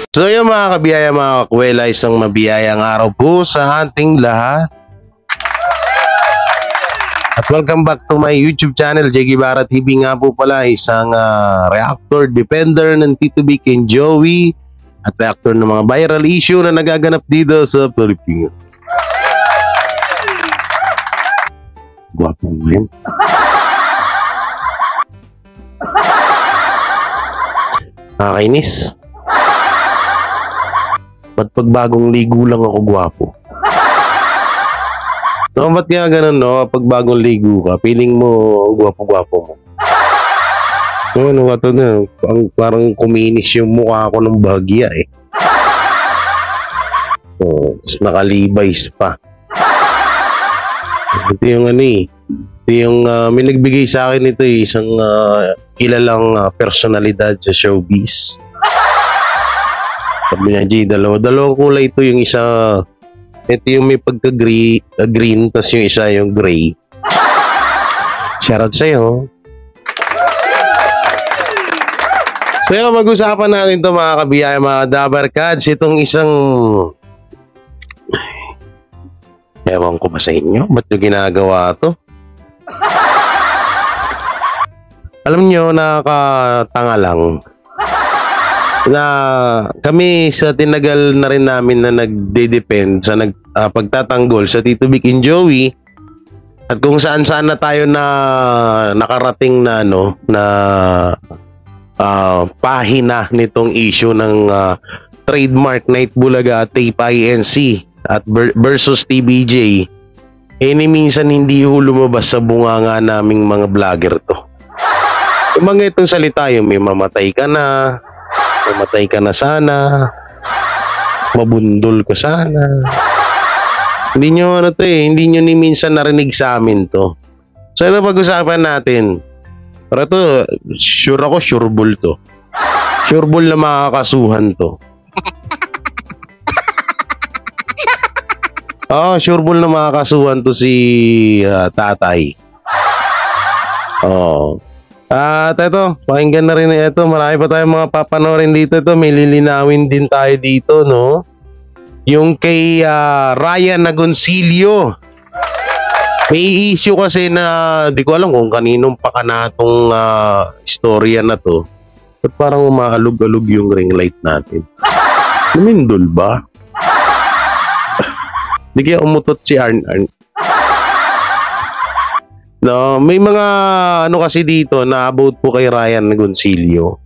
So yung mga kabiyaya, mga kakwela, isang mabiyayang araw po sa ating lahat. At welcome back to my YouTube channel, Jay Guevara TV nga po pala, isang reactor defender ng Tito Vic and Joey at reactor ng mga viral issue na nagaganap dito sa Pilipinas. Guwapo mo yan. Nakakainis. Ba't pag bagong ligo lang ako gwapo? No, ba't nga ganun, no? Pag bagong ligo ka, feeling mo gwapo-gwapo mo. Ano nga to na? Parang kuminis yung mukha ko ng bahagya eh. Oh, nakalibays pa. Ito yung ano eh. Ito yung may nagbigay sa akin ito eh. Isang kilalang personalidad sa showbiz. Sabi niya, G, dalawang kulay ito. Yung isa, ito yung may pagka-green, tas yung isa yung gray. Shoutout sa'yo. So yun, mag-usapan natin ito mga kabiyaya, mga Dabarkads. Itong isang, ewan ko ba sa inyo? Ba't yung ginagawa to? Alam nyo, nakakatanga lang na kami sa tinagal na rin namin na nagde-depend sa pagtatanggol sa Tito Vic and Joey at kung saan-saan na tayo na nakarating na pahina nitong issue ng trademark Night Bulaga at Tape INC at versus TBJ, ni minsan hindi lumabas sa bunganga naming mga vlogger to. Yung mga itong salita, yung may mamatay ka na sana, mabundol ka sana. Hindi nyo hindi nyo ni minsan narinig sa amin to. So ito pag-usapan natin. Pero ito, sure ako, sureball to. Sureball na makakasuhan to. Sureball na makakasuhan to si tatay. At ito, pakinggan na rin ito. Marami pa tayong mga papanorin dito. Ito, may lilinawin din tayo dito, no? Yung kay Ryan Agoncillo. May issue kasi na di ko alam kung kaninong pakanatong istorya na to. At parang umaalog-alog yung ring light natin. Lumindol ba? Di kaya umutot si Arn. No, may mga kasi dito na about po kay Ryan Agoncillo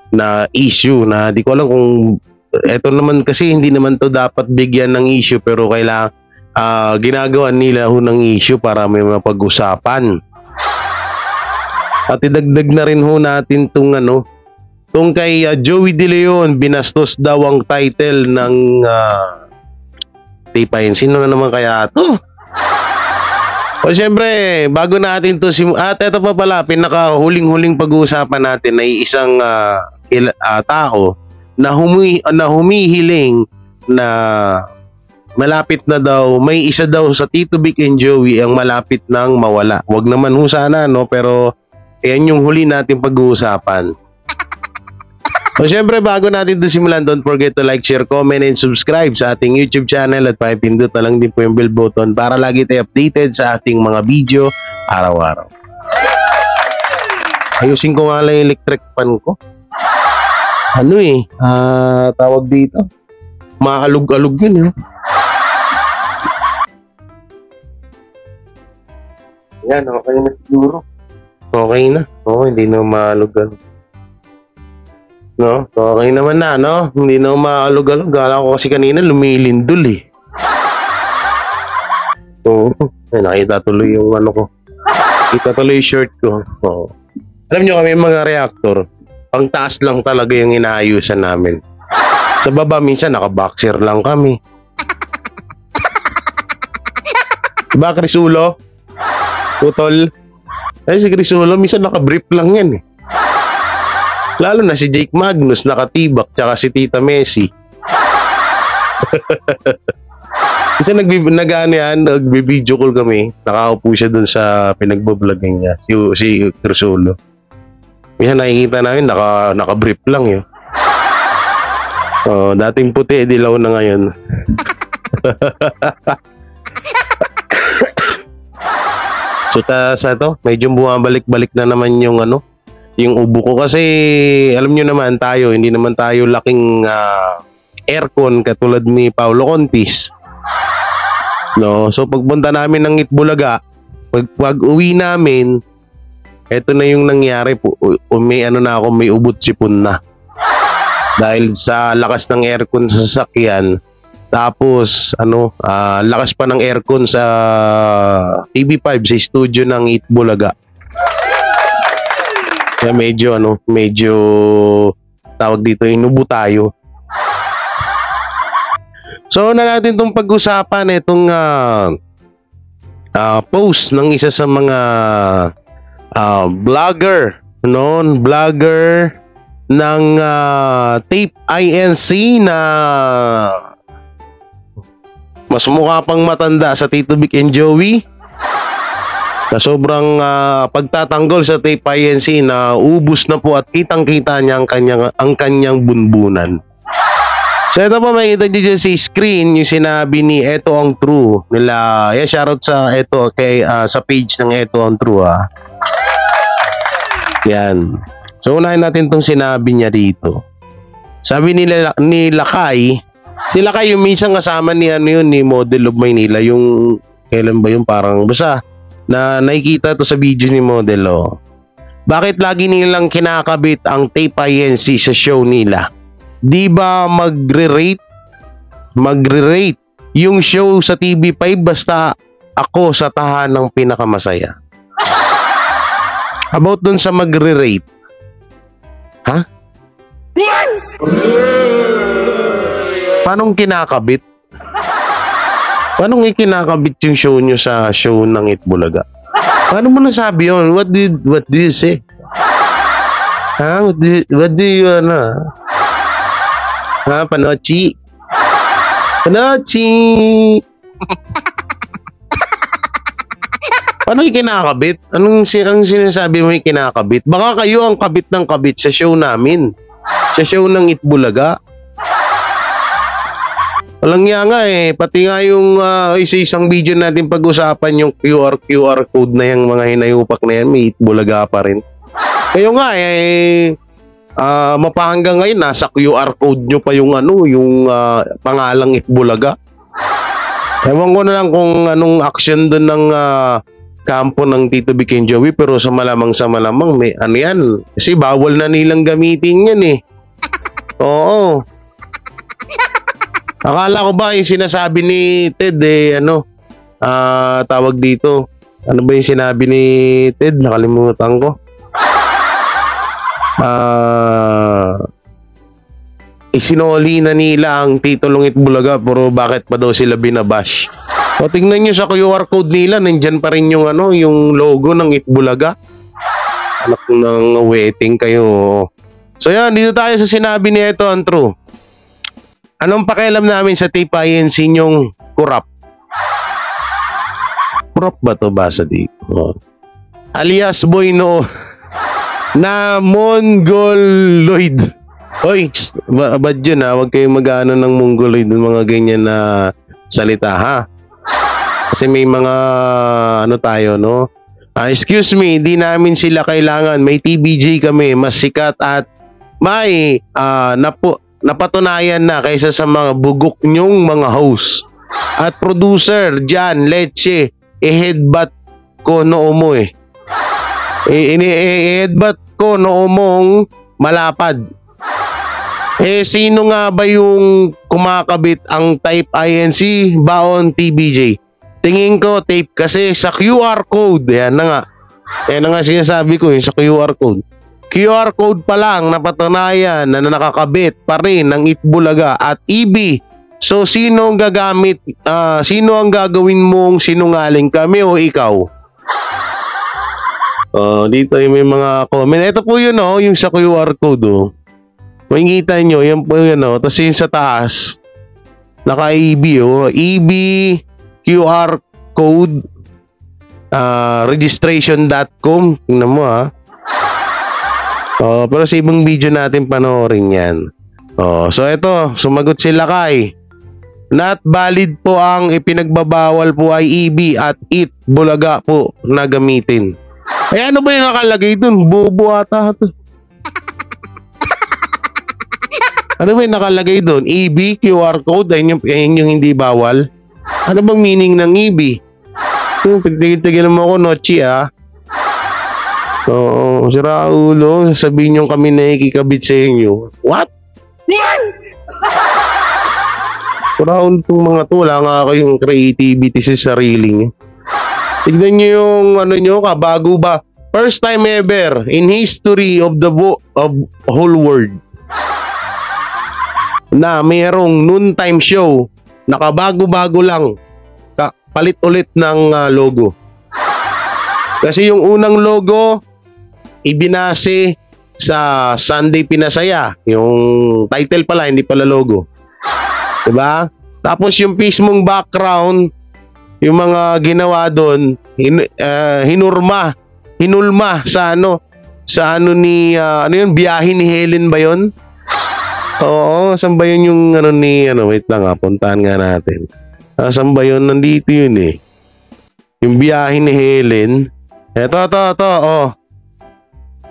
na issue na di ko alam kung eto naman kasi hindi naman to dapat bigyan ng issue pero kailangan ginagawa nila ng issue para may mapag-usapan. At idagdag na rin natin tong kay Joey De Leon, binastos daw ang title ng Tape INC. Sino na naman kaya to? O siyempre, bago natin to at ito pa pala, pinaka-huling-huling pag-uusapan natin ay isang tao na humihiling na malapit na daw, may isa daw sa Tito Vic and Joey ang malapit nang mawala. Wag naman sana, no? Pero yan yung huli natin pag-uusapan. So syempre, bago natin ito simulan, don't forget to like, share, comment, and subscribe sa ating YouTube channel at pindot na lang din po yung bell button para lagi tayo updated sa ating mga video araw-araw. Ayusin ko nga lang yung electric fan ko. Tawag dito. Maalog-alog yun, Yan, okay na siguro. Okay na. Hindi na maalog-alog. No? So, okay naman na, no? Hindi na maalog-alog. Gala ko kasi kanina lumilindol eh. So, nakita tuloy yung ko. Kita tuloy yung shirt ko. Alam nyo kami mga reactor, pang taas lang talaga yung inaayusan namin. Sa baba minsan naka-boxer lang kami. Diba Crisulo? Putol? Si Crisulo minsan naka-brief lang yan eh. Lalo na si Jake Magnus, nakatibak, tsaka si Tita Messi. Kasi nagbi-video call kami. Nakaupo siya dun sa pinagbablogin niya, si Crisulo. Minsan nakikita namin, naka-brief lang yun. Oh, dating puti, dilaw na ngayon. So sa to, medyo bumabalik-balik na naman yung yung ubo ko kasi alam nyo naman tayo, hindi naman tayo laking aircon katulad ni Paulo Contis. No, so pagpunta namin ng Itbulaga, pag uwi namin, eto na yung nangyari po. May na ako, may ubot sipon na. Dahil sa lakas ng aircon sa sasakyan. Tapos lakas pa ng aircon sa TV5 sa studio ng Itbulaga. Kaya medyo tawag dito, inubo tayo. So na natin itong pag-usapan itong post ng isa sa mga vlogger, vlogger ng Tape INC na mas mukha pang matanda sa Tito Vic and Joey, na sobrang pagtatanggol sa Tape INC na ubus na po at kitang-kita niya ang kanyang bunbunan. So ito po, makikita nyo dyan sa screen yung sinabi ni Eto Ang True nila. Yeah, shoutout sa Eto sa page ng Eto Ang True Yan. So unahin natin tong sinabi niya dito. Sabi nila ni Lakay, si Lakay yung minsan kasama ni ni Model of Maynila, yung kailan ba yung parang basta na nakikita to sa video ni Model. Bakit lagi nilang kinakabit ang Tape INC sa show nila? Di ba magre-rate yung show sa TV5 basta ako sa tahanang pinakamasaya? About dun sa magre-rate. Ha? Paano kinakabit? Paano ikinakabit yung show nyo sa show ng Itbulaga? Paano mo nasabi yun? What did you say? Ha? What do you Panochi. Paano ikinakabit? Anong sinasabi mo ikinakabit? Baka kayo ang kabit ng kabit sa show namin. Sa show ng Itbulaga. Walang nga pati nga yung isa-isang video natin pag-usapan yung QR code na yung mga hinayupak na yan, may Itbulaga pa rin. Kayo nga mapahanggang ngayon nasa QR code nyo pa yung yung pangalang Itbulaga. Ewan ko na lang kung anong action doon ng kampo ng Tito Vic and Joey, pero sa malamang may yan. Kasi bawal na nilang gamitin yan Oo. Akala ko ba yung sinasabi ni Ted tawag dito. Ano ba yung sinabi ni Ted? Nakalimutan ko. Isinoli na nila ang titulong Itbulaga, pero bakit pa daw sila binabash? O tingnan nyo sa QR code nila, nandyan pa rin yung yung logo ng Itbulaga. Anak ng waiting kayo. So yan, dito tayo sa sinabi ni Eto Ang True. Anong pakialam namin sa Tape INC nyong kurap? Kurap ba to basa dito? Alias Boy No na Mongoloid. Hoy, bad yun huwag kayong mag-ano ng Mongoloid, mga ganyan na salita kasi may mga tayo excuse me, di namin sila kailangan, may TBJ kami, mas sikat at may napatunayan na kaysa sa mga bugok nyong mga host at producer dyan, Leche, headbutt ko noo mo headbutt ko noo mong malapad. Sino nga ba yung kumakabit ang Tape INC baon TBJ? Tingin ko tape kasi sa QR code. Yan na nga sinasabi ko sa QR code. QR code pa lang napatunayan na nakakabit pa rin ng Itbulaga at EB. So sino ang gagamit? Sino ang gagawin mong sinungaling, kami o ikaw? Dito yung may mga comment. Ito po yun yung sa QR code makikita nyo, yan po yun tapos yung sa taas naka-EB EB QR code registration.com. Tingnan mo pero sa ibang video natin panoorin yan. Oh, so ito, sumagot si Lakay. Not valid po ang ipinagbabawal po ay EB at IT Bulaga po na gamitin. Eh ano ba yung nakalagay dun? Bobo ata ito. Ano ba yung nakalagay dun? EB, QR code, ayun yung hindi bawal. Ano bang meaning ng EB? Tigil mo ako, Nochi ah. Oo, sira ulo. Sabihin nyo kami na ikikabit sa inyo. What? Sira ulo itong mga to. Wala nga kayong creativity sa sarili nyo. Tignan nyo yung ano nyo, kabago ba? First time ever in history of the whole world na mayroong noontime show. Nakabago-bago lang. Palit ulit ng logo. Kasi yung unang logo, ibinase sa Sunday Pinasaya. Yung title pala, hindi pala logo. Diba? Tapos yung mismong background, yung mga ginawa doon, hinulma sa ano ni, ano yun, biyahe ni Helen ba yun? Oo, saan ba yun yung ano ni, wait lang puntahan nga natin. Saan ba yun? Nandito yun eh. Yung biyahe ni Helen. Ito, oh.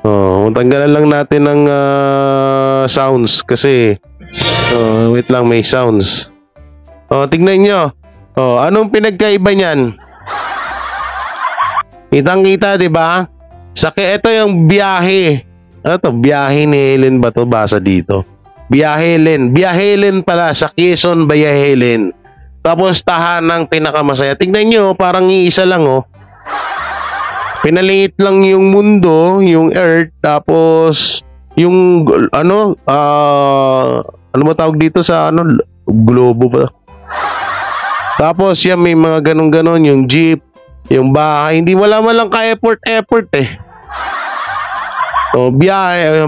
Oh, tanggalan lang natin ng sounds kasi wait lang, may sounds. Oh, tignan nyo. Oh, anong pinagkaiba niyan? Kitang-kita, 'di ba? Ito yung biyahe. Ito, biyahe ni Helen ba 'to? Basa dito. Biyahe Helen pala sa Quezon, Helen. Tapos tahanang pinakamasaya. Tignan nyo, parang iisa lang oh. Pinaliit lang yung mundo, yung earth, tapos yung ano mo tawag dito sa globo ba? Tapos yan may mga ganun-ganon, yung jeep, yung bahay, hindi wala man lang ka-effort eh. Oh, biyahe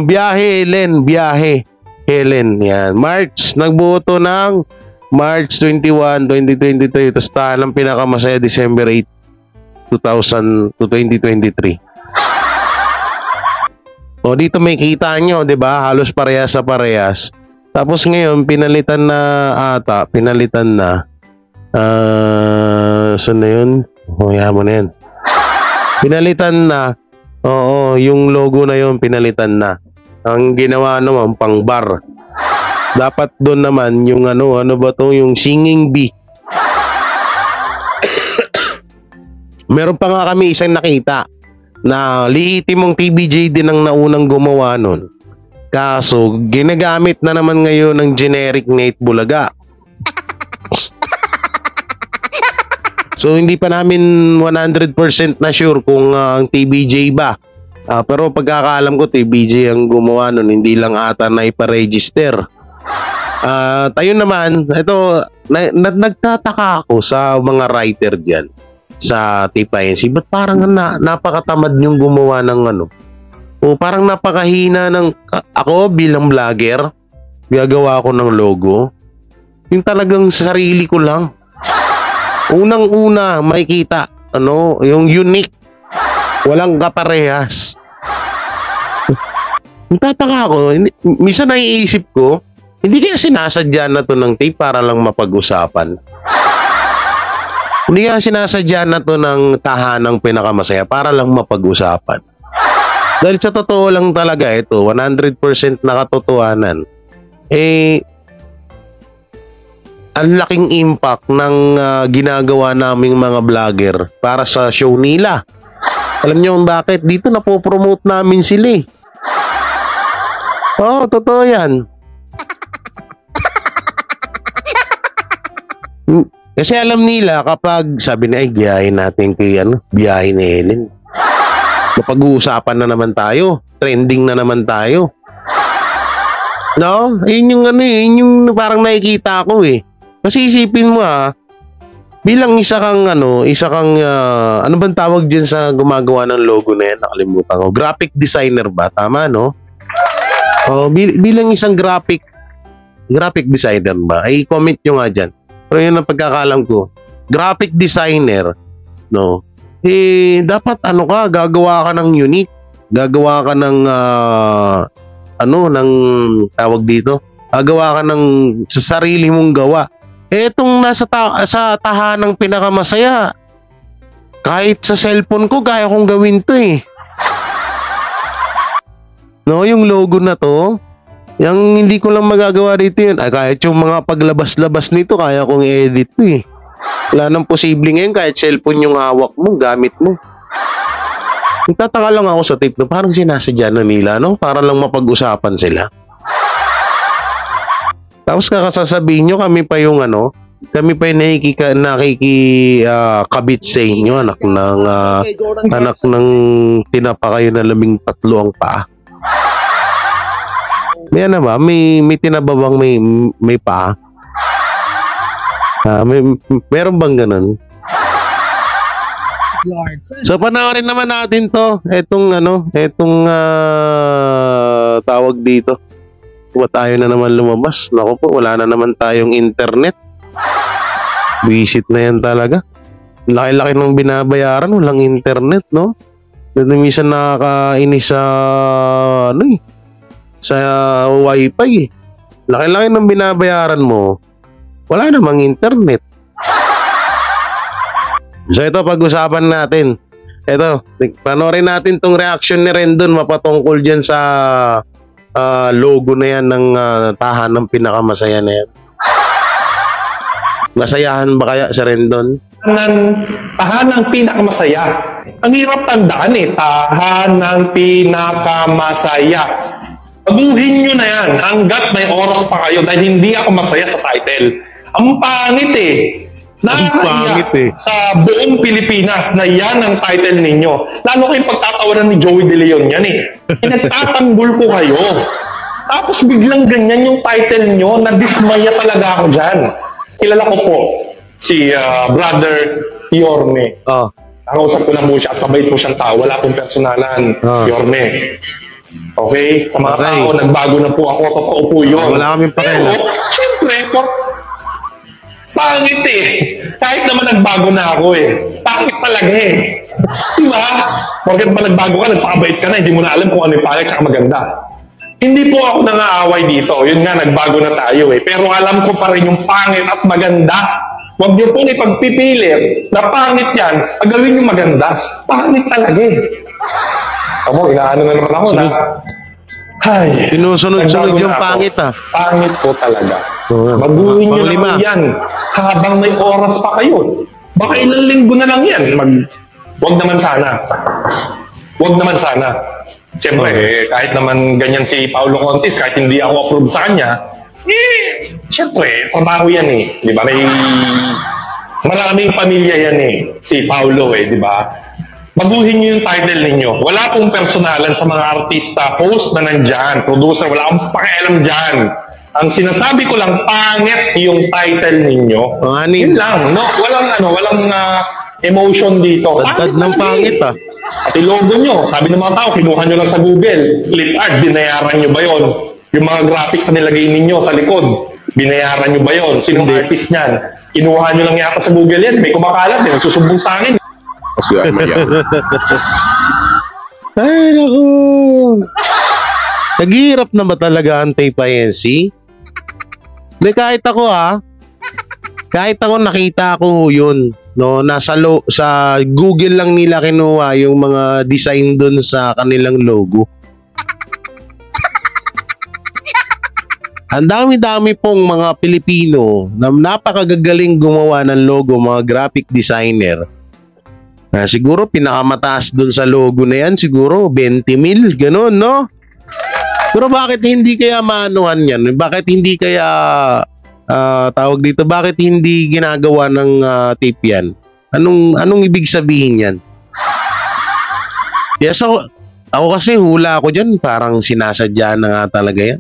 Helen, yan. March, nagboto ng March 21, 2023. Tapos tahanan pinakamasaya December 8, 2023. O dito may kita nyo, 'di ba? Halos parehas sa parehas. Tapos ngayon pinalitan na saan na yun? Yaman na yan. Pinalitan na. Oo, yung logo na yun pinalitan na. Ang ginawa naman pang bar. Dapat doon naman yung ano ba to, yung singing bee. Meron pa nga kami isang nakita na liitin mong TBJ din ang naunang gumawa nun. Kaso, ginagamit na naman ngayon ng generic Nate Bulaga. So, hindi pa namin 100% na sure kung ang TBJ ba. Pero pagkakaalam ko, TBJ ang gumawa nun, hindi lang ata na ipa-register. Tayo naman, ito, nagtataka ako sa mga writer dyan sa TPINC. Ba't parang napakatamad yung gumawa ng o parang napakahina ng ako bilang vlogger, gagawa ko ng logo. Yung talagang sarili ko lang. Unang-una, makikita, yung unique. Walang kaparehas. Tataka ako, minsan naiisip ko, hindi kaya sinasadya na to ng tape para lang mapag-usapan. Hindi kaya sinasadya na to ng tahanang pinakamasaya para lang mapag-usapan. Dahil sa totoo lang talaga ito, 100% na katotohanan. Ang laking impact ng ginagawa naming mga vlogger para sa show nila. Alam niyo kung bakit? Dito napopromote namin sila eh. Oo, totoo yan. Kasi alam nila kapag sabi na gayahin natin kay biyahe ni Helen. Napag-uusapan na naman tayo. Trending na naman tayo. No? Ayun yung yun yung parang nakikita ko eh. Kasi isipin mo bilang isa kang ano bang tawag dyan sa gumagawa ng logo na yan? Nakalimutan ko. Graphic designer ba? Tama, no? O, bilang isang graphic designer ba? Ay, comment nyo nga dyan. Pero yun ang pagkakalam ko. Graphic designer, no? Dapat gagawa ka ng unique. Gagawa ka ng ng tawag dito. Gawa ka ng sa sarili mong gawa. Etong sa tahanang pinakamasaya, kahit sa cellphone ko, kaya kong gawin to eh. No, yung logo na to, yung hindi ko lang magagawa dito yun. Kahit yung mga paglabas-labas nito, kaya kong edit to eh. Wala nang posible ngayon, kahit cellphone yung hawak mo, gamit mo. Nagtataka lang ako sa tape no, parang sinasadya na nila, no? Para lang mapag-usapan sila. Tapos kakasasabihin nyo, kami pa yung kami pa yung nakikikabit sa inyo, anak ng tinapa kayo na 13 ang paa. May ba? May tinaba bang may paa? Meron bang ganun? So panoorin naman natin to. Etong tawag dito. Tayo na naman lumabas. Naku po, wala na naman tayong internet. Visit na yan talaga. Laki-laki ng binabayaran, walang internet, no? Minsan nakakainis sa wifi. Laki-laki ng binabayaran mo, wala namang internet. So ito, pag-usapan natin. Ito, panoorin natin tong reaction ni Rendon mapatungkol dyan sa logo na yan ng tahanang pinakamasaya na yan. Masayahan ba kaya si Rendon? Tahanang pinakamasaya. Ang hirap tandaan eh. Tahanang pinakamasaya. Baguhin nyo na yan hanggat may oras pa kayo dahil hindi ako masaya sa title. Ang pangit eh. Nakakaiyak sa buong Pilipinas na yan ang title ninyo. Lalo kayong pagtatawanan ni Joey De Leon yan eh. Pinagtatanggol ko kayo. Tapos biglang ganyan yung title nyo, nadismaya talaga ako dyan. Kilala ko po si Brother Yorme. Nakausap ko na po siya at kabait po siyang tao. Wala pong personalan, Yorme. Okay? Sa mga tao, nagbago na po ako. Totoo po yun. Wala kaming pakialam. Siyempre, pangit eh. Kahit naman nagbago na ako eh. Pangit talaga eh. Diba? Bakit ba nagbago ka, nagpakabait ka na, hindi mo na alam kung ano yung pangit at maganda. Hindi po ako nangaaway dito. Yun nga, nagbago na tayo eh. Pero alam ko pa rin yung pangit at maganda. Huwag niyo pong ipagpipilit na pangit yan, gawin yung maganda. Pangit talaga eh. Amo, inaano na naman ako na. Ay, sinusunod-sunod yung pangit ah. Pangit po talaga. Baguhin nyo naman yan habang may oras pa kayo. Baka ilang linggo na lang yan. Wag naman sana. Wag naman sana. Siyempre, kahit naman ganyan si Paulo Contis, kahit hindi ako approve sa kanya, siyempre, trabaho yan eh. Di ba? May maraming pamilya yan eh. Si Paulo eh, di ba? Baguhin nyo yung title ninyo. Wala pong personalan sa mga artista, host na nandyan, producer, wala akong pakialam dyan. Ang sinasabi ko lang, pangit yung title ninyo. Yun lang, no? Walang emotion dito. Tad ng pangit ah. At logo nyo, sabi ng mga tao, kinuha nyo lang sa Google. Clip art, binayaran nyo ba yun? Yung mga graphics na nilagay ninyo sa likod, binayaran nyo ba yun? Sinong artist niyan? Kinuha nyo lang yata sa Google yan. May kumakalat, may magsusumbong sa akin. Ay, naku. Naghihirap na ba talaga ang Tape INC? Hindi, kahit ako nakita ko yun. No, sa Google lang nila kinuha yung mga design dun sa kanilang logo. Ang dami-dami pong mga Pilipino na napakagagaling gumawa ng logo, mga graphic designer. Siguro pinakamataas dun sa logo na yan, siguro 20 mil, ganun, no? Pero bakit hindi kaya maanuhan yan? Bakit hindi kaya, tawag dito, bakit hindi ginagawa ng tape yan? Anong ibig sabihin yan? Yes, ako kasi hula ako dyan, parang sinasadya na nga talaga yan.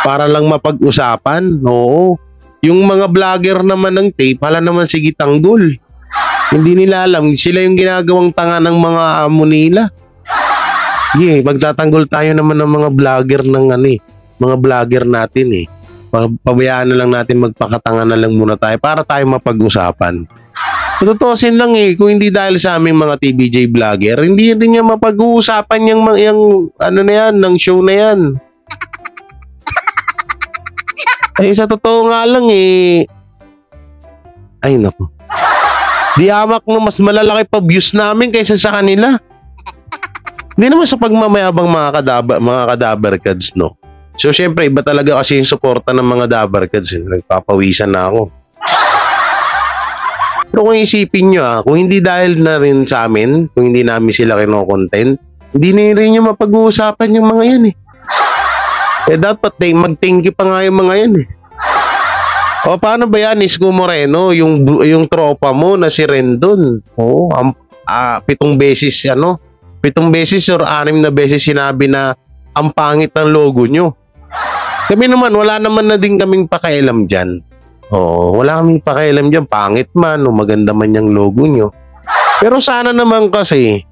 Para lang mapag-usapan, oo. Yung mga vlogger naman ng tape, hala naman sige tanggol. Hindi nila alam, sila yung ginagawang tanga ng mga amo nila. Magtatanggol tayo naman ng mga vlogger ng mga vlogger natin eh. Pabayaan na lang natin, magpakatanga na lang muna tayo para tayo mapag-usapan. Tutusin lang eh, kung hindi dahil sa aming mga TVJ vlogger, hindi rin niya mapag-uusapan yung ng show na yan. Eh, sa totoo nga lang eh, ay naku. Di hamak no, mas malalaki pa views namin kaysa sa kanila. Hindi naman sa pagmamayabang mga kadabar kads, no? So, syempre, iba talaga kasi yung suporta ng mga dabar kads. Nagpapawisan na ako. Pero kung isipin nyo kung hindi dahil na rin sa amin, kung hindi namin sila kino-content, hindi na rin yung mapag-uusapan yung mga yan eh. Eh dapat mag-thank you pa nga yung mga yan eh. O paano ba yan, Isko Moreno, yung tropa mo na si Rendon? Oo, 7 beses 7 beses or 6 na beses sinabi na ang pangit ng logo nyo. Kami naman, wala naman na din kaming pakialam dyan. Oo, wala kaming pakialam dyan, pangit man o maganda man yung logo nyo. Pero sana naman kasi,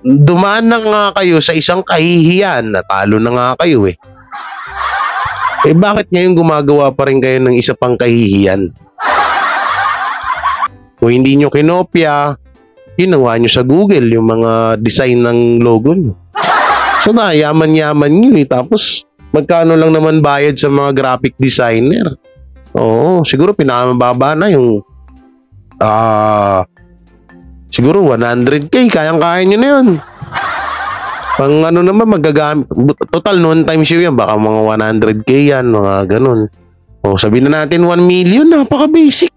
dumaan na nga kayo sa isang kahihiyan, natalo na nga kayo eh. Eh bakit ngayon gumagawa pa rin kayo ng isa pang kahihiyan? Kung hindi nyo kinopya, ginawa nyo sa Google yung mga design ng logo nyo. So na, yaman-yaman nyo eh. Tapos, magkano lang naman bayad sa mga graphic designer? Oo, siguro pinakamababa na yung siguro 100k, kayang-kaya nyo na yun. Pang ano naman magagamit, total noon times yun yan, baka mga 100k yan, mga ganun. O sabihin na natin 1 million, napaka-basic.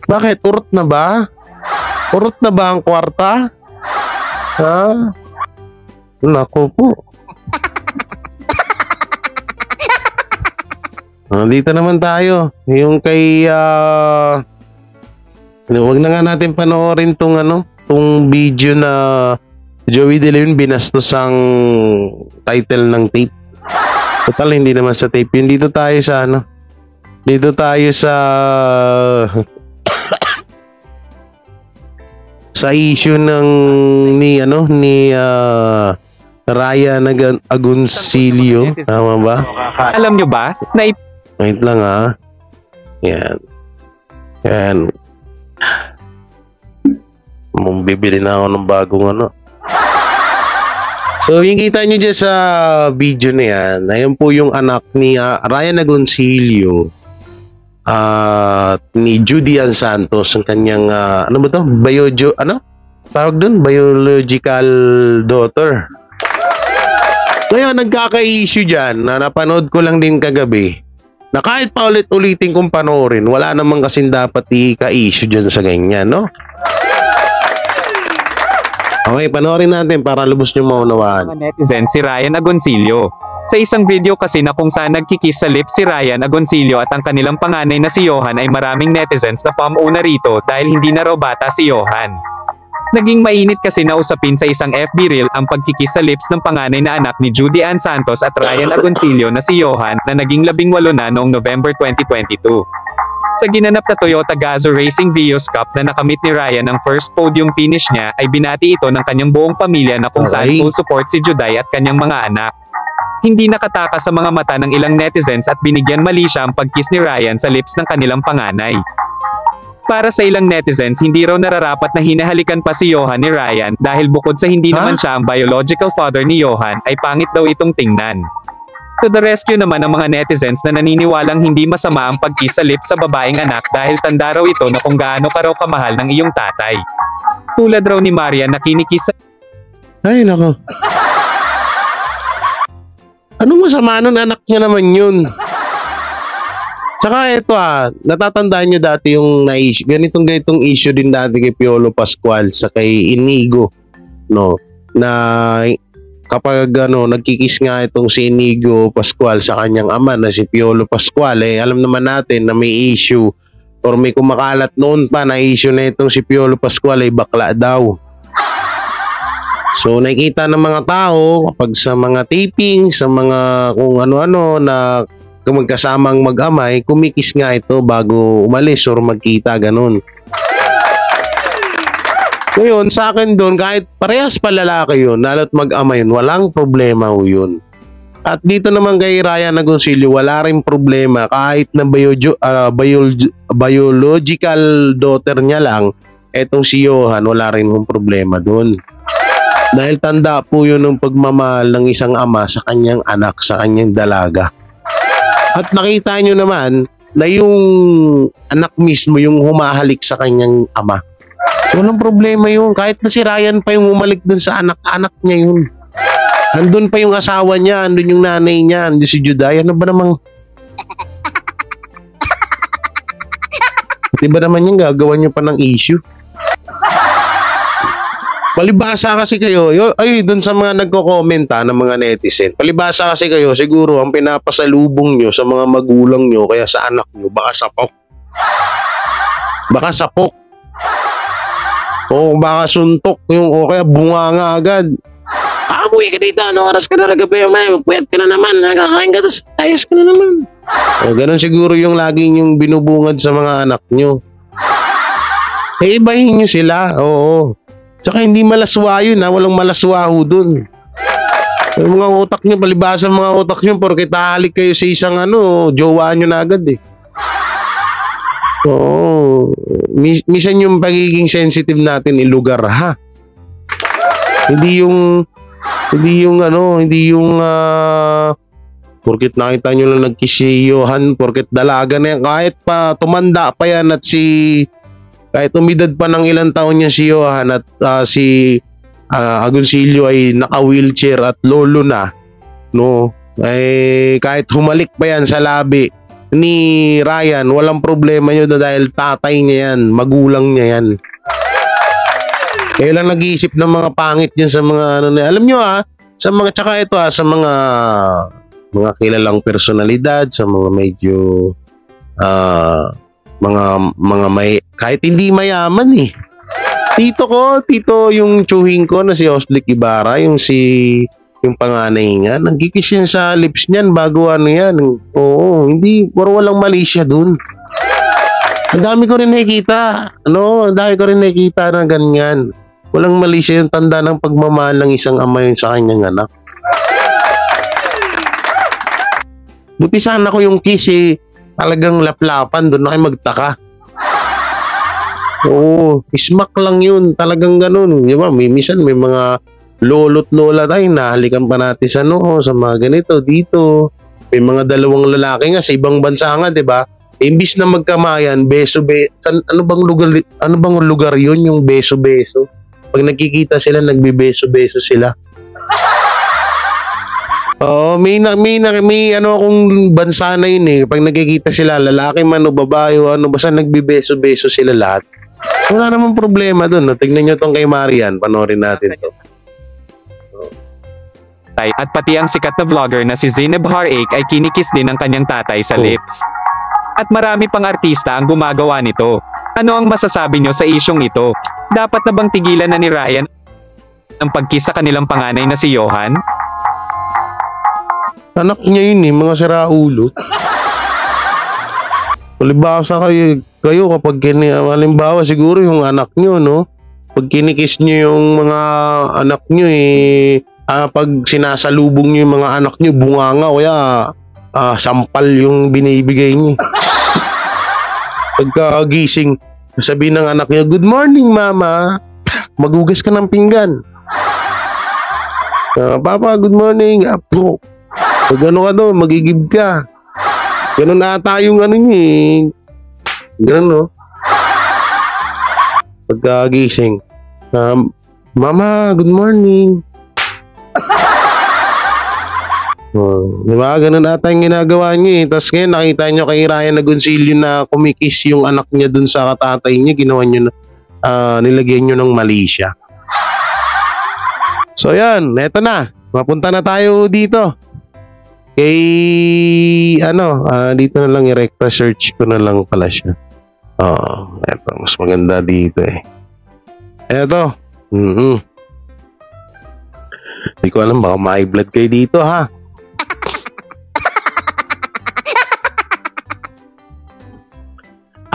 Bakit? Urot na ba? Urot na ba ang kwarta? Ha? Naku po. Dito naman tayo. Yung kay wag na nga natin panoorin tong video na Joey De Leon binastos ang title ng tape. Total hindi naman sa tape. Yun, dito tayo sa Dito tayo sa sa issue ng ni Ryan Agoncillo. Tama ba? Alam nyo ba na wait lang Yan. Yan. Bibili na ako ng bagong So, yung kita nyo dyan sa video na yan, ayun po yung anak ni Ryan Agoncillo at ni Judy Ann Santos, ang kanyang, ano ba to? Tawag dun? Biological daughter. Ngayon, nagkaka-issue dyan, na napanood ko lang din kagabi, na kahit pa ulit-ulitin kong panoorin, wala naman kasing dapat ika-issue dyan sa ganyan, no? Okay, panoorin natin para lubos nyo maunawaan. mga netizen si Ryan Agoncillo? Sa isang video kasi na kung saan nagkikis sa lips si Ryan Agoncillo at ang kanilang panganay na si Johan ay maraming netizens na pamuuna rito dahil hindi na raw bata si Johan. Naging mainit kasi na usapin sa isang FB reel ang pagkikis sa lips ng panganay na anak ni Judy Ann Santos at Ryan Agoncillo na si Johan na naging 18 na noong November 2022. Sa ginanap na Toyota Gazoo Racing Vios Cup na nakamit ni Ryan ang first podium finish niya ay binati ito ng kanyang buong pamilya na kung saan full support si Juday at kanyang mga anak. Hindi nakatakas sa mga mata ng ilang netizens at binigyan mali siya ang pagkiss ni Ryan sa lips ng kanilang panganay. Para sa ilang netizens, hindi raw nararapat na hinahalikan pa si Johan ni Ryan dahil bukod sa hindi naman siya ang biological father ni Johan ay pangit daw itong tingnan. To the rescue naman ang mga netizens na naniniwalang hindi masama ang pagkiss sa lips sa babaeng anak dahil tanda raw ito na kung gaano ka raw kamahal ng iyong tatay. Tulad raw ni Marian na kinikis sa... Ay, nako. Anong masama nun? Anak niya naman yun. Tsaka ito natatandaan nyo dati yung na-issue. Ganitong issue din dati kay Piolo Pascual sa kay Inigo. No? Na kapag nagkikis nga itong si Inigo Pascual sa kanyang ama na si Piolo Pascual, alam naman natin na may issue or may kumakalat noon pa na issue na itong si Piolo Pascual ay bakla daw. So nakikita ng mga tao kapag sa mga taping, sa mga kung ano-ano na magkasamang mag-amay, kumikis nga ito bago umalis or magkita, ganun. Ngayon, sa akin doon, kahit parehas pa lalaki yun, lalo't mag-ama yun, walang problema ho yun. At dito naman kay Ryan Agoncillo, wala rin problema kahit na biological daughter niya lang, etong si Johan, wala rin problema doon. Dahil tanda po yun ng pagmamahal ng isang ama sa kanyang anak, sa kanyang dalaga. At nakita nyo naman na yung anak mismo yung humahalik sa kanyang ama. So, walang problema yun. Kahit na si Ryan pa yung humalik dun sa anak niya yun. Andun pa yung asawa niya, andun yung nanay niya, andun si Juday. Ano ba namang... Diba naman yung gagawa niyo pa ng issue? Palibasa kasi kayo, ay dun sa mga nagko-commenta ng mga netizen, palibasa kasi kayo, siguro ang pinapasalubong nyo sa mga magulang nyo, kaya sa anak nyo, baka sapok. Baka sapok. O baka suntok, o kaya bunganga agad. Uwi ka dito, ano oras ka na nagabi, magpuyat ka na naman, nakakain ka, tapos ayos ka na naman. O ganun siguro yung laging yung binubungad sa mga anak nyo. Eh, ibahin nyo sila, oo. Tsaka hindi malaswa yun, walang malaswaho dun. Yung mga utak nyo, palibasa mga utak nyo, porke tahalik kayo sa isang jowa nyo na agad eh. Oo. Minsan yung pagiging sensitive natin ilugar, ha? Hindi yung porket nakita nyo lang nagkiss si Johan, porket dalaga na yan, kahit pa tumanda pa yan at kahit umidad pa ng ilang taon niya si Johan at si Agoncillo ay naka-wheelchair at lolo na, no? Ay kahit humalik pa yan sa labi ni Ryan, walang problema nyo dahil tatay niya yan, magulang niya yan. Kaya lang nag-iisip ng mga pangit yan sa mga alam nyo sa mga tsaka ito sa mga kilalang personalidad, sa mga medyo mga may kahit hindi mayaman eh. Tito yung tsuhing ko na si Oslick Ibarra, yung panganay nga, nagkikis yan sa lips niyan bago yan. Oo, hindi, puro walang mali siya dun. Ang dami ko rin nakikita, na ganyan. Walang mali siya, yung tanda ng pagmamahal ng isang ama yun sa kanyang anak. Buti sana ko yung kiss talagang laplapan, doon na kayo magtaka. Oo, smack lang yun, talagang ganun. Di ba? Minsan may mga lolo't lola tayo, nahalikan pa natin sa sa mga ganito, dito. May mga dalawang lalaki nga sa ibang bansa nga, di ba? Imbis na magkamayan, ano bang lugar yun, yung beso-beso? Pag nagkikita sila, nagbibeso-beso sila. Oo, may akong bansa na yun eh. Pag nagkikita sila, lalaki man o babae o basta nagbibeso-beso sila lahat. So, wala namang problema dun. Tignan nyo tong kay Marian, panoorin natin to. At pati ang sikat na vlogger na si Zainab Haraik ay kinikis din ng kanyang tatay sa lips. At marami pang artista ang gumagawa nito. Ano ang masasabi nyo sa isyong ito? Dapat na bang tigilan na ni Ryan ang pagkiss sa kanilang panganay na si Johan? Anak niya yun mga siraulo. Palibasa kayo kapag halimbawa siguro yung anak nyo, no? Pag kinikiss nyo yung mga anak nyo pag sinasalubong nyo yung mga anak nyo, bunganga o sampal yung binibigay nyo. Pagkagising, sabihin ng anak niya, "Good morning, mama. Magugas ka ng pinggan." "Papa, good morning." "Apo, pag ka doon, magigib ka." Ganun ata yung niya Ganun, no? Pagkagising, "Mama, good morning." Di ba? Ganun ata yung ginagawa niyo Tapos ngayon nakita nyo kay Ryan Agoncillo na kumikis yung anak niya dun sa katatay niya, ginawa nyo nilagyan nyo ng mali siya. So yan, eto na. Mapunta na tayo dito. Dito na lang i-recta search ko na lang pala siya. Eto, mas maganda dito eh. Eto. Hindi ko alam, baka ma-blood kayo dito ha.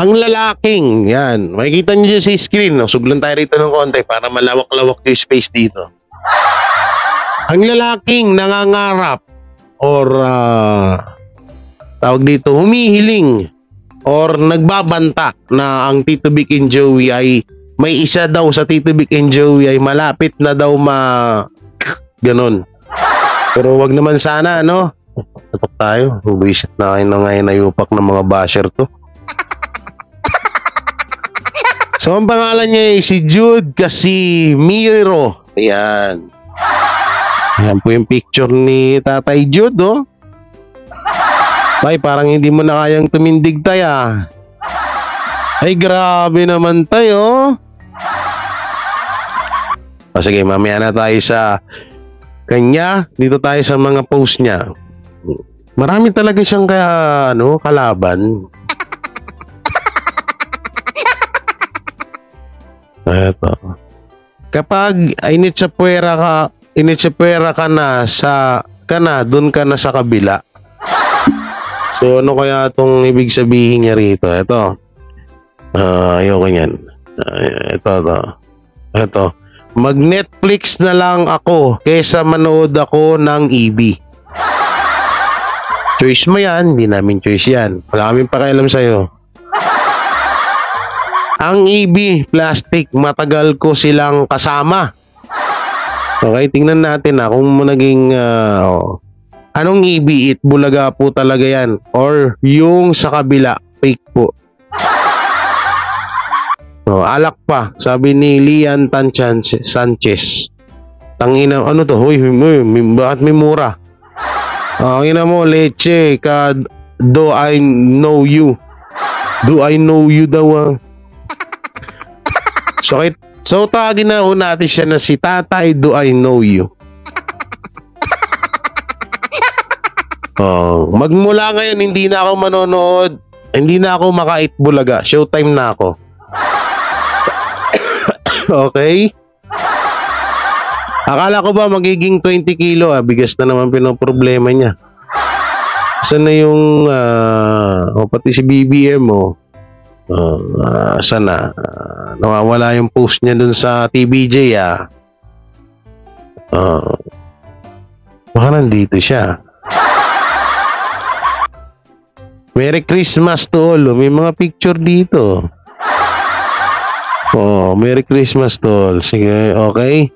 Ang lalaking, yan. Makikita nyo dyan sa screen. Suglan tayo rito ng konti para malawak-lawak yung space dito. Ang lalaking nangangarap or tawag dito, humihiling or nagbabanta na ang Tito Vic and Joey ay may isa daw sa Tito Vic and Joey ay malapit na daw ganon. Pero wag naman sana, no? Tatok tayo. Buwisit na kayo na ngayon na yupak ng mga basher to. So, ang pangalan niya ay si Jude Casimiro. Ayan. Ayan po yung picture ni Tatay Jude, oh. Tay, parang hindi mo na kayang tumindig, tay, ah. Ay, grabe naman, tay, oh. O, sige, mamaya na tayo sa kanya. Dito tayo sa mga post niya. Marami talaga siyang kalaban. Eto. Kapag initsapwera ka na doon ka na sa kabila. So ano kaya itong ibig sabihin niya rito? Ito. Ayoko niyan. Ito. Mag-Netflix na lang ako kaysa manood ako ng EB. Choice mo yan, hindi namin choice yan. Wala kaming pakialam sa'yo. Ang EB, plastic, matagal ko silang kasama. Okay, tingnan natin kung naging anong EB, Bulaga po talaga yan. Or yung sa kabila, fake po. Alak pa, sabi ni Lian Sanchez. Tangina, ano to? Huy, bakit may mura? Ina mo, leche, do I know you? Do I know you daw? So tawagin na natin siya na si Tatay, do I know you? Magmula ngayon, hindi na ako manonood. Hindi na ako maka-Eat Bulaga. Showtime na ako. Okay? Akala ko ba magiging 20 kilo? Bigas na naman pinoproblema niya. Saan na yung pati si BBM sana nawawala yung post niya dun sa TBJ baka nandito siya. Merry Christmas to all. May mga picture dito. Merry Christmas to all. Sige, okay.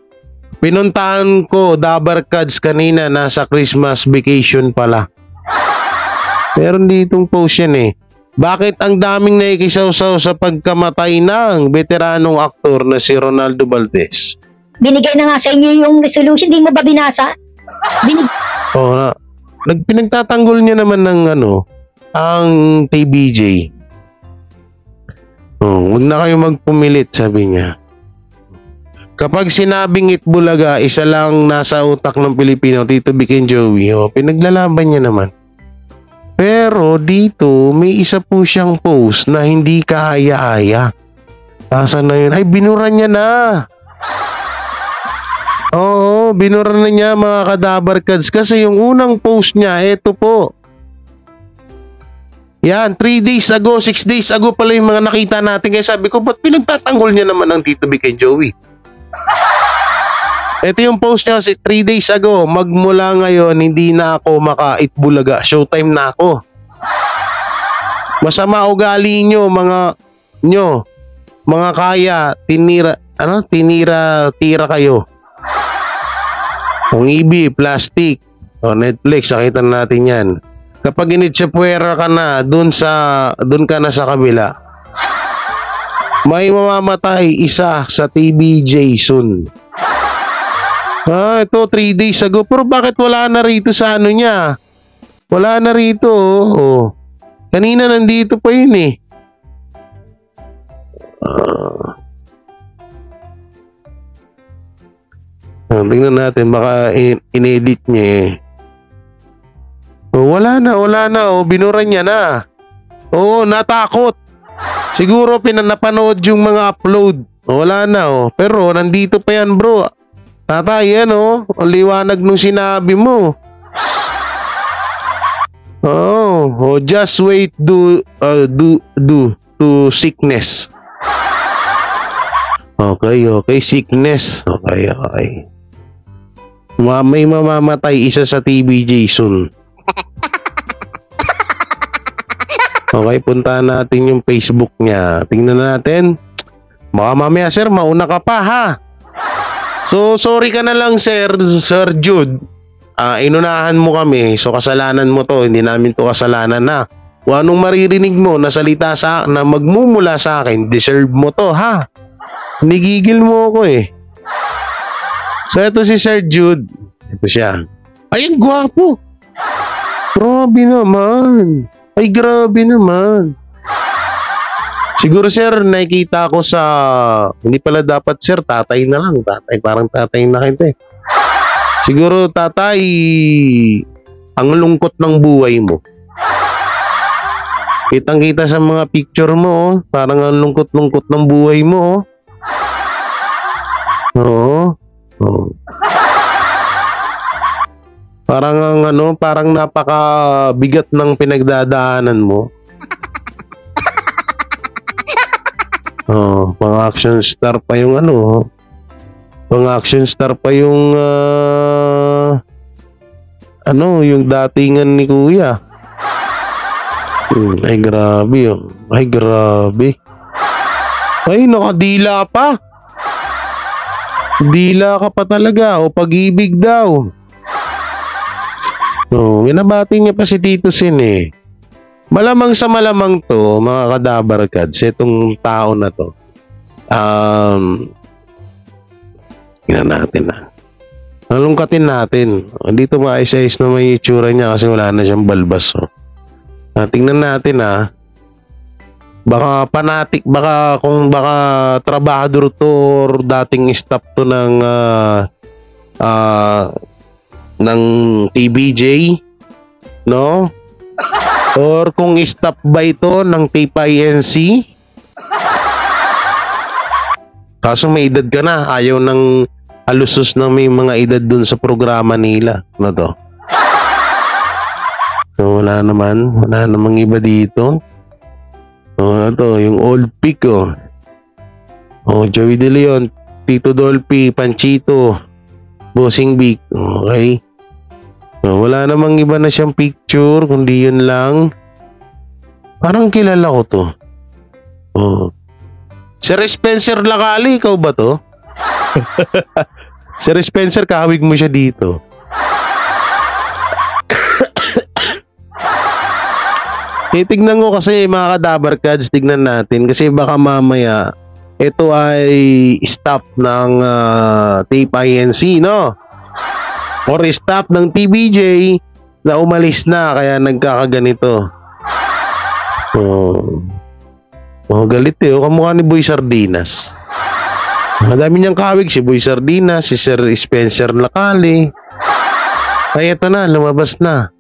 Pinuntahan ko Dabarkads kanina, nasa Christmas vacation pala. Meron ditong post yan Bakit ang daming naikisawsaw sa pagkamatay ng veteranong aktor na si Ronaldo Valdez? Binigay na nga sa inyo yung resolution, di mo ba binasa? Pinagtatanggol niya naman ng ang TBJ. Huwag na kayo magpumilit, sabi niya. Kapag sinabing Eat Bulaga, isa lang nasa utak ng Pilipino, Tito Vic and Joey, pinaglalaban niya naman. Pero dito, may isa po siyang post na hindi kaaya-aya. Asan na yun? Ay, binura niya na. Oo, binura na niya mga Kadabarkads. Kasi yung unang post niya, eto po. Yan, 3 days ago, 6 days ago pala yung mga nakita natin. Kaya sabi ko, ba't pinagtatanggol niya naman ang Tito Vic and Joey? Ito yung post niya 3 days ago. Magmula ngayon, hindi na ako maka-Eat Bulaga. Showtime na ako. Masama ugali nyo, mga kaya, tira kayo. Ang EB, plastic. Netflix, nakita natin yan. Kapag initsapwera ka na, dun ka na sa kabila. May mamamatay isa sa TBJ soon. Ito 3 days ago. Pero bakit wala na rito sa niya? Wala na rito. Kanina nandito pa yun tingnan natin. Baka inedit niya wala na. Binura niya na. Natakot. Siguro napanood yung mga upload. Wala na Pero nandito pa yan, bro. Tatay, yan ang liwanag nung sinabi mo. Just wait to sickness. Okay, sickness. Okay. May mamamatay isa sa TBJ soon. Okay, puntahan natin yung Facebook niya. Tingnan natin. Baka mamaya, sir, mauna ka pa, ha? So, sorry ka na lang, Sir Jude. Inunahan mo kami. So, kasalanan mo to. Hindi namin to kasalanan na. Kung anong maririnig mo na salita na magmumula sa akin, deserve mo to, ha? Nigigil mo ako eh. So, ito si Sir Jude. Ito siya. Ay, ang gwapo. Grabe naman. Ay, grabe naman. Siguro, sir, nakikita ko sa... Hindi pala dapat, sir, tatay na lang. Tatay, parang tatay na kita eh. Siguro, tatay, ang lungkot ng buhay mo. Kitang-kita sa mga picture mo, oh. Parang ang lungkot-lungkot ng buhay mo, oh. Oo. Oh. Parang parang napakabigat ng pinagdadaanan mo. Oh, pang-action star pa yung pang-action star pa yung yung datingan ni Kuya. Ay grabe yun. Ay grabe. Ay nakadila pa. Dila ka pa talaga o pag-ibig daw. Oh, minabati niya pa si Tito Sin eh. Malamang sa malamang to, mga kadabarkads, itong tao na to. Tingnan natin na. Nalungkatin natin. Dito maayos-ayos na may itsura niya kasi wala na siyang balbas. Oh. Tingnan natin baka fanatic, baka trabahador to or dating staff to ng TBJ, no? Or kung stop ba ito ng Tape INC? Kaso may edad ka na. Ayaw ng alusos na may mga edad dun sa programa nila. Ano to? So wala naman. Wala namang iba dito. Ano to? Yung old pick oh. Oh, Joey De Leon, Tito Dolphy, Panchito, Bossing Big. Okay. So, wala namang iba na siyang picture, kundi yun lang. Parang kilala ko to. Oh. Sir Spencer Lacali, ikaw ba to? Sir Spencer, kahawig mo siya dito. Titignan ko kasi mga kadabarkads, tignan natin. Kasi baka mamaya, ito ay stop ng Tape INC, no? Or stop ng TBJ na umalis na kaya nagkakaganito. Galit eh. Kamukha ni Boy Sardinas. Madami niyang kawig si Boy Sardinas, si Sir Spencer Lacali. Ay, ito na. Lumabas na.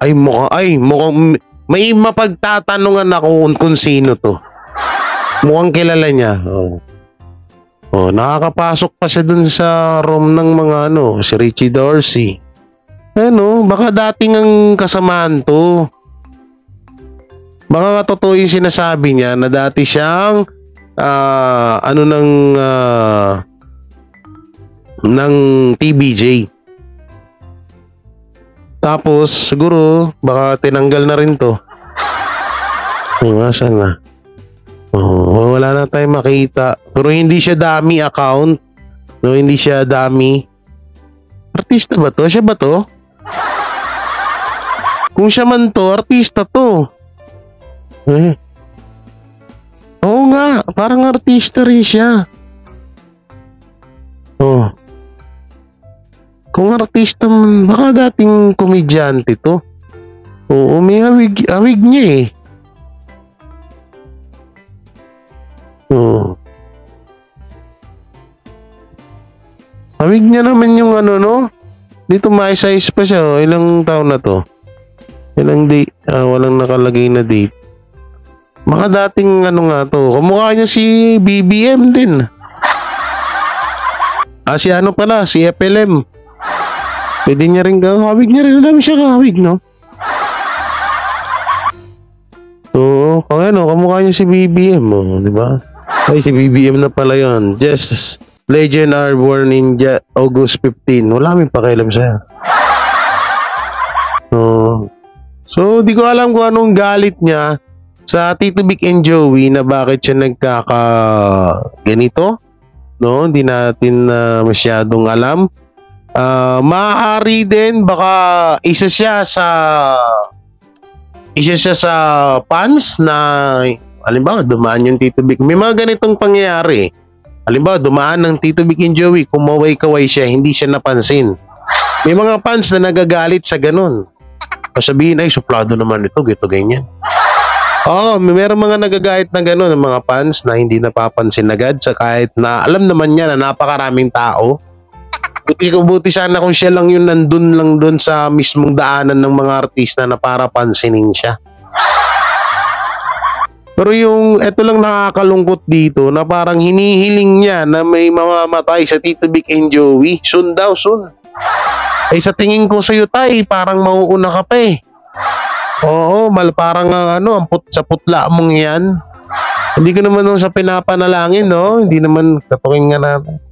Mukhang may mapagtatanungan ako kung sino to. Mukhang kilala niya. Nakakapasok pa siya dun sa room ng mga si Richie Dorsey. Baka dating ang kasamaan to. Baka totoo yung sinasabi niya na dati siyang ng TBJ. Tapos siguro baka tinanggal na rin to. Asan na? Wala na tayong makita. Pero hindi siya dummy account. No, hindi siya dummy. Artista ba to? Siya ba to? Kung siya man to, artista to. Oo nga, parang artista rin siya. Kung artista man, baka dating komedyante to. Oo, may hawig niya eh. Hawig niya naman yung dito maayos-ayos pa siya. Ilang taon na to? Ilang date? Walang nakalagay na date. Baka dating nga to. Kamukha niya si BBM din. Si pala, si FLM. Pwede niya rin hawig niya rin. Alam siya kahawig, no? Oo, kamukha niya si BBM, di ba? Ay, si BBM na pala yun. Just legend are born in August 15. Wala kaming pakialam sa'yo. So, di ko alam kung anong galit niya. sa Tito Vic and Joey na bakit siya ganito, no? Hindi natin masyadong alam. Maaari din baka isa siya sa fans na halimbawa dumaan yung Tito Vic. May mga ganitong pangyayari. Halimbawa dumaan ng Tito Vic and Joey, kumaway-kaway siya, hindi siya napansin. May mga fans na nagagalit sa ganun. Sabihin ay suplado naman ito, gito ganyan. Meron mga nagagait na gano'n, ng mga fans na hindi napapansin agad sa kahit na alam naman niya na napakaraming tao. Buti sana kung siya lang yun nandun lang doon sa mismong daanan ng mga artista na para pansinin siya. Pero eto lang nakakalungkot dito na parang hinihiling niya na may mamamatay sa Tito Vic and Joey. Soon daw, soon. Sa tingin ko sa'yo tay, parang mauuna ka pa eh. Oo, parang amput sa putla mong yan. Hindi ko naman sa pinapanalangin, no? Hindi naman, katukin nga natin.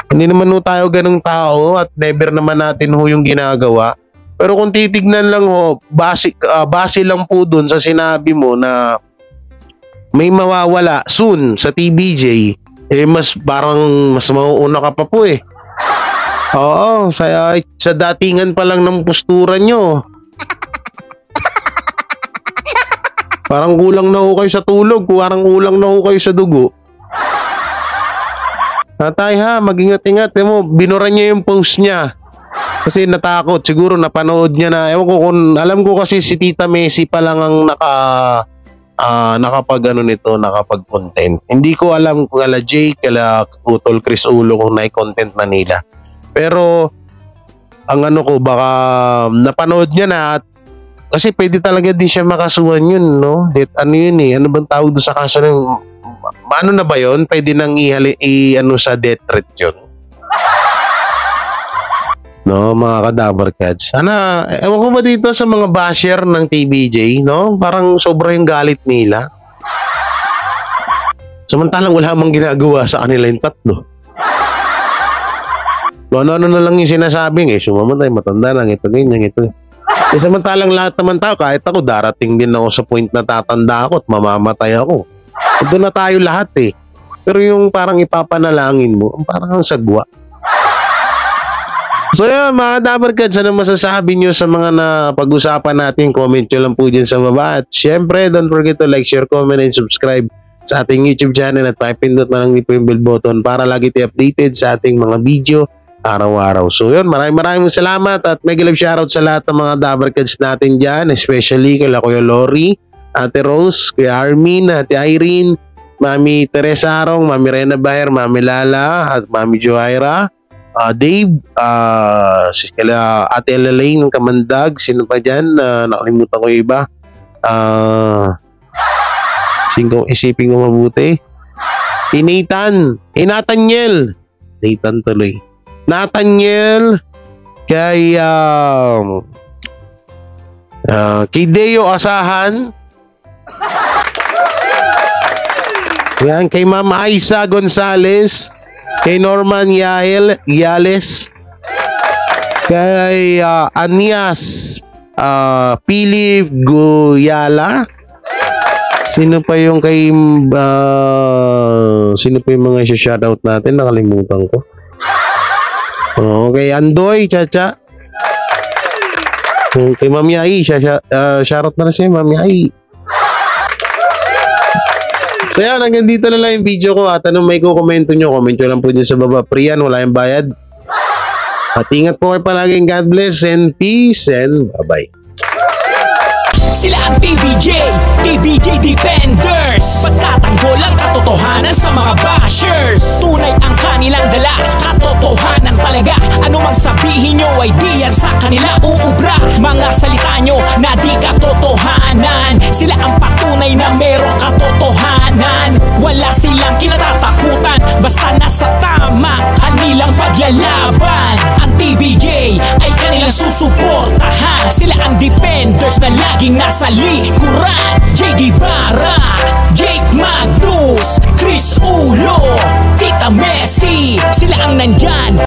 Hindi naman tayo ganung tao at never naman natin yung ginagawa. Pero kung titignan lang base lang po dun sa sinabi mo na may mawawala soon sa TBJ, mas mauuna ka pa po eh. Oo, sa datingan pa lang ng postura nyo. Parang kulang na ho kayo sa tulog, parang kulang na ho kayo sa dugo. Tatay ha, mag-ingat-ingat. Binuran niya yung post niya. Kasi natakot, siguro napanood niya na. Ewan ko kung, alam ko kasi si Tita Messi pa lang ang nakapag-content. Hindi ko alam kung ala Jake, ala Utol Chris Ulo kung na-content na nila. Pero, ang baka napanood niya na at kasi pwede talaga din siya makasuhan yun, no? Ano yun eh? Ano bang tawag doon sa kaso ng... Ano na ba yun? Pwede nang sa death threat yun. No, mga kadabar cats. Ewan ko ba dito sa mga basher ng TBJ, no? Parang sobra yung galit nila. Samantalang wala mang ginagawa sa kanila yung tatlo. Ano na lang yung sinasabi sumamatay, matanda lang, ito. Samantalang lahat naman tao, kahit ako, darating din ako sa point na tatanda ako at mamamatay ako. Doon na tayo lahat eh. Pero yung parang ipapanalangin mo, parang ang sagwa. So yan, mga Dabarkads, ano masasabi nyo sa mga napag-usapan natin? Comment nyo lang po dyan sa baba. At syempre, don't forget to like, share, comment, and subscribe sa ating YouTube channel at pakipindot na lang dito yung bell button para lagi tayo updated sa ating mga video araw-araw. So yun, maraming salamat at mega love shoutout sa lahat ng mga Dabarkads natin dyan, especially kay Kuya Lori, Ate Rose, Kuya Armin, Ate Irene, Mami Teresa Arong, Mami Rena Baher, Mami Lala, at Mami Joaira, Dave, Ate Elaine ng Kamandag, sino pa dyan? Nakalimutan ko yung iba. Isipin ko mabuti. Nathan, Nathaniel, Nathan tuloy. Nathaniel, kay Deo Asahan, yan, kay Ma'am Aisa Gonzales, kay Norman Yales, kay Anias Pili Guyala. Sino pa yung mga shoutout natin? Nakalimutan ko. Okay, Andoy, Chacha. Kay Mami Ai, shoutout na siya, Mami Ai. So yan, hanggang dito na lang yung video ko. At anong may kukomento nyo, comment nyo lang po dyan sa baba. Free yan, wala yung bayad. At ingat po kayo palaging. God bless and peace and bye-bye. Sila ang TBJ Defenders. Pagtatanggol ang katotohanan sa mga bashers. Tunay ang kanilang dala, katotohanan talaga. Ano mang sabihin nyo ay di yan sa kanila uubra. Mga salita nyo na di katotohanan. Sila ang patunay na merong katotohanan. Wala silang kinatatakutan, basta nasa tama kanilang paglalaban. Ang TBJ ay kanilang susuportahan. Sila ang defenders na laging nasa likuran. JD Barra, Jake Magnus, Chris Ulo, Tita Messi, sila ang nandyan